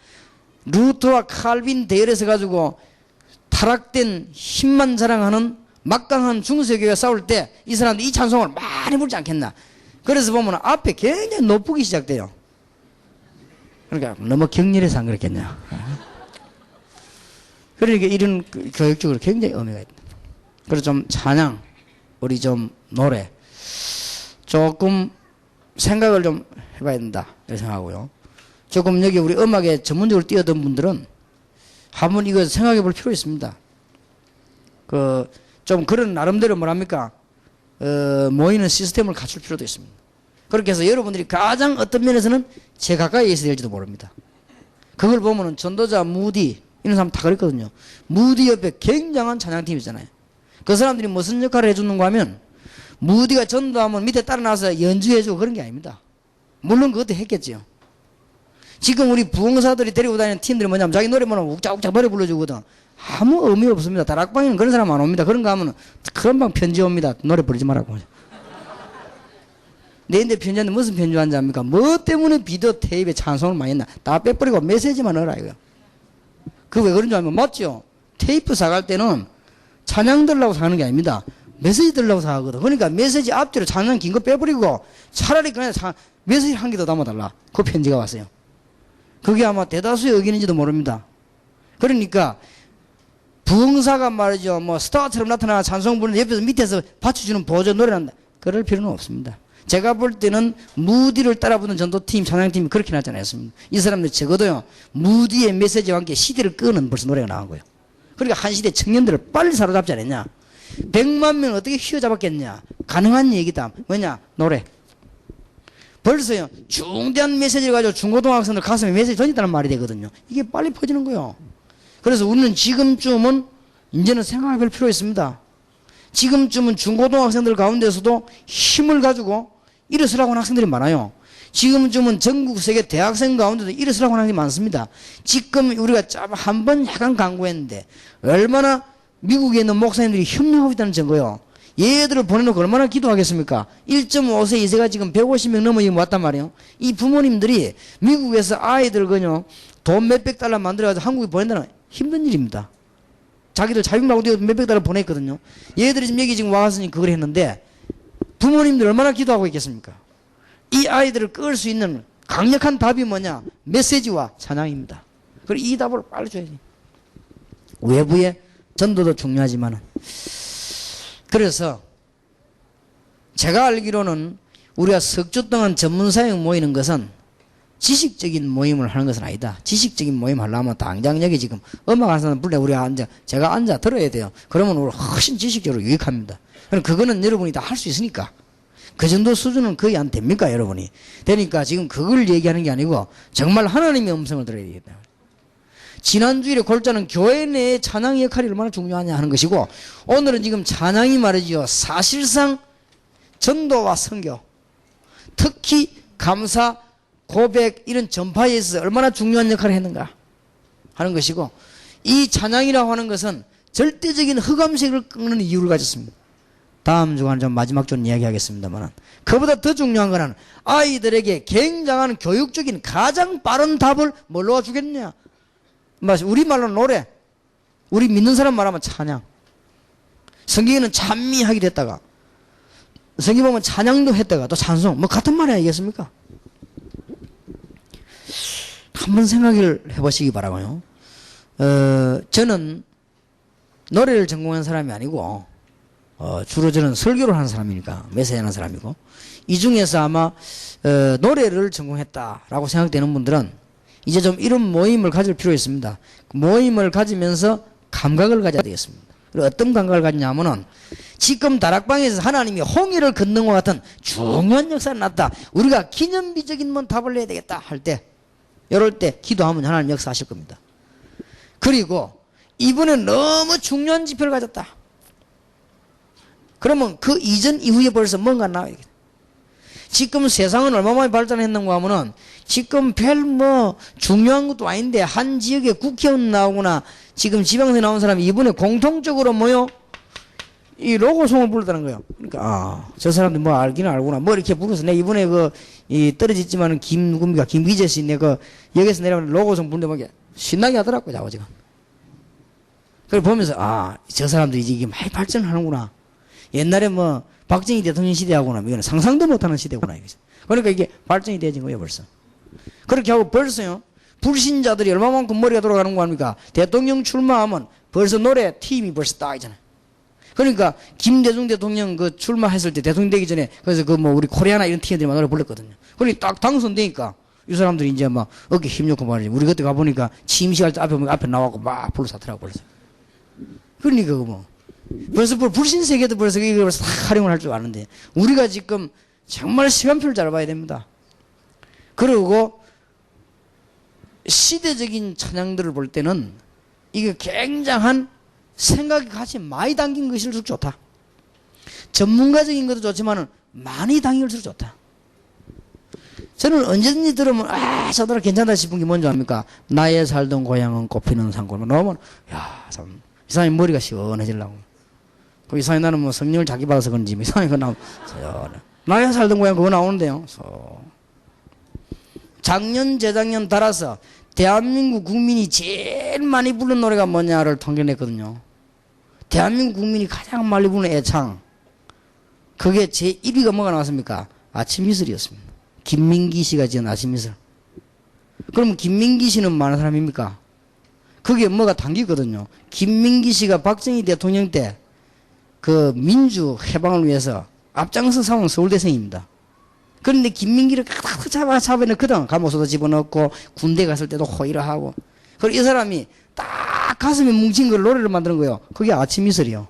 루터와 칼빈 대열에서 가지고 타락된 힘만 자랑하는 막강한 중세교회가 싸울 때 이 사람들이 이 찬송을 많이 부르지 않겠나. 그래서 보면 앞에 굉장히 높기 시작돼요. 그러니까 너무 격렬해서 안 그렇겠냐. 그러니까 이런 교육적으로 굉장히 의미가 있다. 그래서 좀 찬양, 우리 좀 노래 조금 생각을 좀 해봐야 된다 이렇게 생각하고요. 조금 여기 우리 음악에 전문적으로 뛰어든 분들은 한번 이거 생각해 볼 필요 있습니다. 좀 그런 나름대로 뭐랍니까? 모이는 시스템을 갖출 필요도 있습니다. 그렇게 해서 여러분들이 가장 어떤 면에서는 제 가까이에 있어야 될지도 모릅니다. 그걸 보면은 전도자 무디 이런 사람 다 그랬거든요. 무디 옆에 굉장한 찬양팀이 있잖아요. 그 사람들이 무슨 역할을 해주는가 하면 무디가 전도하면 밑에 따라 나와서 연주해주고 그런 게 아닙니다. 물론 그것도 했겠지요. 지금 우리 부흥사들이 데리고 다니는 팀들이 뭐냐면 자기 노래만 하면 욱작욱작 노래 불러주거든. 아무 의미 없습니다. 다락방에는 그런 사람 안 옵니다. 그런 거 하면 그런 방 편지 옵니다. 노래 부르지 말라고. 내인데 편지하는데 무슨 편지 하는지 압니까? 뭐 때문에 비디오 테이프에 찬송을 많이 했나? 다 빼버리고 메시지만 넣어라 이거. 그 왜 그런 줄 알면 맞죠? 테이프 사갈 때는 찬양 들으려고 사는 게 아닙니다. 메시지 들으려고 사거든. 그러니까 메시지 앞뒤로 찬양 긴 거 빼버리고 차라리 그냥 메시지 한 개 더 담아달라. 그 편지가 왔어요. 그게 아마 대다수의 의견인지도 모릅니다. 그러니까 부흥사가 말이죠. 뭐 스타처럼 나타나 찬송 부르는 옆에서 밑에서 받쳐주는 보조 노래를 한다. 그럴 필요는 없습니다. 제가 볼 때는 무디를 따라붙는 전도팀, 찬양팀이 그렇게 나지 않았습니다. 이 사람들 적어도요, 무디의 메시지와 함께 시대를 끄는 벌써 노래가 나온 거예요. 그러니까 한 시대 청년들을 빨리 사로잡지 않았냐. 100만 명 어떻게 휘어잡았겠냐. 가능한 얘기다. 뭐냐? 노래. 벌써요, 중대한 메시지를 가지고 중고등학생들 가슴에 메시지 던졌다는 말이 되거든요. 이게 빨리 퍼지는 거예요. 그래서 우리는 지금쯤은 이제는 생각해 볼 필요 있습니다. 지금쯤은 중고등학생들 가운데서도 힘을 가지고 일어서라고 하는 학생들이 많아요. 지금쯤은 전국 세계 대학생 가운데도 일어서라고 하는 학생이 많습니다. 지금 우리가 한 번 약간 강구했는데 얼마나 미국에 있는 목사님들이 협력하고 있다는 증거요. 얘들을 보내놓고 얼마나 기도하겠습니까? 1.5세 이세가 지금 150명 넘어 왔단 말이에요. 이 부모님들이 미국에서 아이들 그냥 돈 몇백 달러 만들어가지고 한국에 보낸다는 힘든 일입니다. 자기들 자격나고 몇백 달러 보냈거든요. 얘들이 지금 여기 지금 와서 그걸 했는데 부모님들 얼마나 기도하고 있겠습니까? 이 아이들을 끌 수 있는 강력한 답이 뭐냐? 메시지와 찬양입니다. 그리고 이 답을 빨리 줘야지. 외부의 전도도 중요하지만은. 그래서 제가 알기로는 우리가 석주동안 전문사역 모이는 것은 지식적인 모임을 하는 것은 아니다. 지식적인 모임 하려면 당장 여기 지금 음악 하는 사람 불러 우리가 제가 앉아 들어야 돼요. 그러면 우리 훨씬 지식적으로 유익합니다. 그럼 그거는 여러분이 다 할 수 있으니까. 그 정도 수준은 거의 안 됩니까, 여러분이? 되니까 지금 그걸 얘기하는 게 아니고 정말 하나님의 음성을 들어야 되겠다. 지난주일에 골자는 교회 내의 찬양의 역할이 얼마나 중요하냐 하는 것이고, 오늘은 지금 찬양이 말이죠. 사실상 전도와 선교, 특히 감사, 고백 이런 전파에 있어서 얼마나 중요한 역할을 했는가 하는 것이고, 이 찬양이라고 하는 것은 절대적인 흑암색을 끄는 이유를 가졌습니다. 다음 주간 좀 마지막 좀 이야기하겠습니다만, 그보다 더 중요한 것은 아이들에게 굉장한 교육적인 가장 빠른 답을 뭘로 주겠냐? 우리말로 노래, 우리 믿는 사람 말하면 찬양. 성경에는 찬미하기도 했다가, 성경 보면 찬양도 했다가 또 찬송, 뭐 같은 말이 아니겠습니까? 한번 생각을 해보시기 바라고요. 저는 노래를 전공한 사람이 아니고 주로 저는 설교를 하는 사람이니까 메시지 하는 사람이고, 이 중에서 아마 노래를 전공했다라고 생각되는 분들은 이제 좀 이런 모임을 가질 필요 있습니다. 모임을 가지면서 감각을 가져야 되겠습니다. 그리고 어떤 감각을 가지냐면은 지금 다락방에서 하나님이 홍해를 걷는 것 같은 중요한 역사를 났다. 우리가 기념비적인 답을 내야 되겠다 할 때 이럴 때 기도하면 하나님 역사하실 겁니다. 그리고 이번에 너무 중요한 지표를 가졌다. 그러면 그 이전 이후에 벌써 뭔가 나와야겠다. 지금 세상은 얼마만에 발전했는가 하면은 지금 별 뭐 중요한 것도 아닌데 한 지역에 국회의원 나오거나 지금 지방선에 나온 사람이 이번에 공통적으로 뭐요? 이 로고송을 부르다는 거예요. 그러니까 저 사람들 뭐 알기는 알구나. 뭐 이렇게 부르서 내 이번에 이 떨어졌지만은 누굽니까 김기재 씨 내가 여기서 내려오는 로고송 부르는데 뭐 신나게 하더라고요. 자고 지금. 그걸 보면서 저 사람들이 이게 많이 발전하는구나. 옛날에 뭐 박정희 대통령 시대하고는 이거는 상상도 못하는 시대구나. 그러니까 이게 발전이 되진 거예요 벌써. 그렇게 하고 벌써요. 불신자들이 얼마만큼 머리가 돌아가는 거 아닙니까? 대통령 출마하면 벌써 노래 팀이 벌써 딱 있잖아요. 그러니까 김대중 대통령 그 출마했을 때 대통령 되기 전에 그래서 그 뭐 우리 코리아나 이런 팀들이 막 노래 불렀거든요. 그러니까 딱 당선되니까 이 사람들이 이제 막 어깨 힘좋고 말이지. 우리 그때 가보니까 취임식할 때 앞에 나와고 막 불러서 하더라고 벌써. 그러니까 뭐 벌써 불신 세계도 벌써 이걸 벌써 다 활용을 할 줄 아는데 우리가 지금 정말 시간표를 잘 봐야 됩니다. 그리고 시대적인 찬양들을 볼 때는 이게 굉장한 생각이 같이 많이 담긴 것일수록 좋다. 전문가적인 것도 좋지만은 많이 담긴 것일수록 좋다. 저는 언제든지 들으면 저 노래 괜찮다 싶은 게 뭔지 압니까? 나의 살던 고향은 꽃피는 산골. 나오면 참 이상하게 머리가 시원해지려고. 그 이상하게 나는 뭐 성령을 자기 받아서 그런지 이상하게 그거 나오면 나의 살던 고향 그거 나오는데요. 작년 재작년 달아서 대한민국 국민이 제일 많이 부른 노래가 뭐냐를 통계냈거든요. 대한민국 국민이 가장 많이 부르는 애창 그게 제 1위가 뭐가 나왔습니까? 아침 이슬이었습니다. 김민기 씨가 지은 아침 이슬. 그럼 김민기 씨는 많은 사람입니까? 그게 뭐가 담기거든요. 김민기 씨가 박정희 대통령 때 그 민주 해방을 위해서 앞장서 싸운 서울대생입니다. 그런데 김민기를 딱 잡아넣거든. 감옥소도 집어넣고 군대 갔을 때도 호의를 하고. 그리고 이 사람이 딱 가슴에 뭉친 걸 노래를 만드는 거예요. 그게 아침 이슬이요.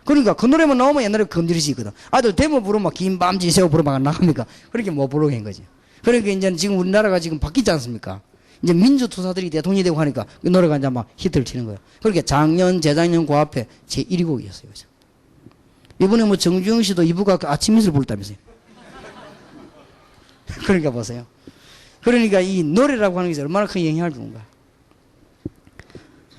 그러니까 그 노래만 나오면 옛날에 검들이 있거든. 아들 데모 부르면 긴 밤지 새우 부르면 안 나갑니까? 그렇게 못 부르게 한 거지. 그러니까 이제 지금 우리나라가 지금 바뀌지 않습니까? 이제 민주투사들이 대통령이 되고 하니까 그 노래가 이제 막 히트를 치는 거예요. 그렇게 작년, 재작년 그 앞에 제 1위 곡이었어요. 이번에 뭐 정주영 씨도 이부가 아침 이슬 부르다면서요. 그러니까 보세요. 그러니까 이 노래라고 하는 것이 얼마나 큰 영향을 주는가.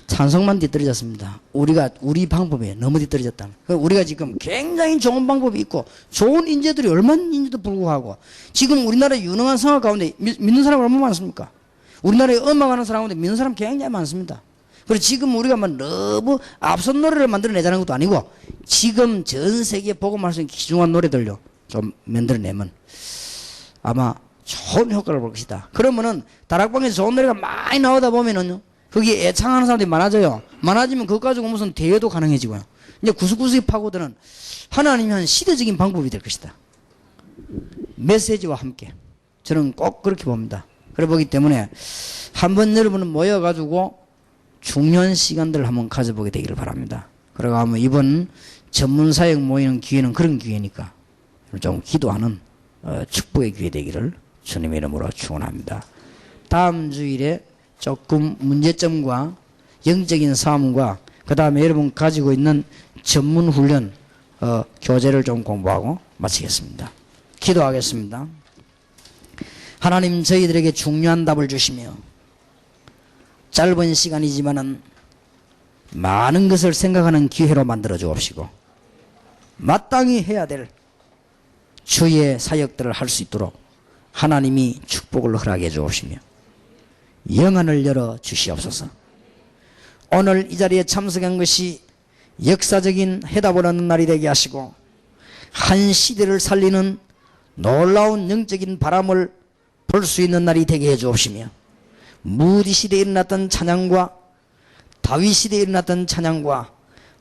찬송만 뒤떨어졌습니다. 우리 방법에 너무 뒤떨어졌다. 우리가 지금 굉장히 좋은 방법이 있고 좋은 인재들이 얼마나 있는지도 불구하고 지금 우리나라 유능한 성악 가운데 믿는 사람 얼마나 많습니까? 우리나라에 음악하는 사람 가운데 믿는 사람 굉장히 많습니다. 그리고 지금 우리가 막 너무 앞선 노래를 만들어내자는 것도 아니고 지금 전 세계에 복음할 수 있는 귀중한 노래들요 좀 만들어내면 아마 좋은 효과를 볼 것이다. 그러면은 다락방에서 좋은 노래가 많이 나오다 보면은요 거기에 애창하는 사람들이 많아져요. 많아지면 그것 가지고 무슨 대회도 가능해지고요. 이제 구석구석에 파고드는 하나님이 한 시대적인 방법이 될 것이다. 메시지와 함께 저는 꼭 그렇게 봅니다. 그래 보기 때문에 한번 여러분은 모여가지고 중요한 시간들을 한번 가져보게 되기를 바랍니다. 그리고 한번 이번 전문사역 모이는 기회는 그런 기회니까 좀 기도하는 축복의 기회 되기를 주님의 이름으로 축원합니다. 다음 주일에 조금 문제점과 영적인 싸움과 그 다음에 여러분 가지고 있는 전문 훈련 교재를 좀 공부하고 마치겠습니다. 기도하겠습니다. 하나님 저희들에게 중요한 답을 주시며 짧은 시간이지만은 많은 것을 생각하는 기회로 만들어 주옵시고 마땅히 해야 될 주의 사역들을 할 수 있도록 하나님이 축복을 허락해 주옵시며 영안을 열어 주시옵소서. 오늘 이 자리에 참석한 것이 역사적인 해답을 얻는 날이 되게 하시고 한 시대를 살리는 놀라운 영적인 바람을 볼 수 있는 날이 되게 해 주옵시며 무디 시대에 일어났던 찬양과 다윗 시대에 일어났던 찬양과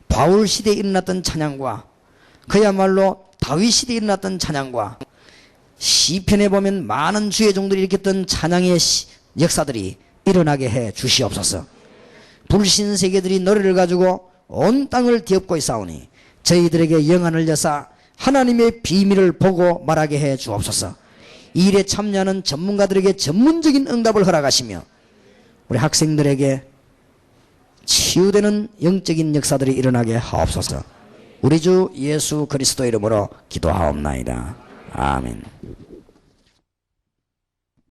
바울 시대에 일어났던 찬양과 그야말로 다윗 시대에 일어났던 찬양과 시편에 보면 많은 주의 종들이 일으켰던 찬양의 역사들이 일어나게 해 주시옵소서. 불신 세계들이 노래를 가지고 온 땅을 뒤엎고 있사오니 저희들에게 영안을 여사 하나님의 비밀을 보고 말하게 해 주옵소서.
이 일에 참여하는 전문가들에게 전문적인 응답을 허락하시며 우리 학생들에게 치유되는 영적인 역사들이 일어나게 하옵소서. 우리 주 예수 그리스도 이름으로 기도하옵나이다. 아멘.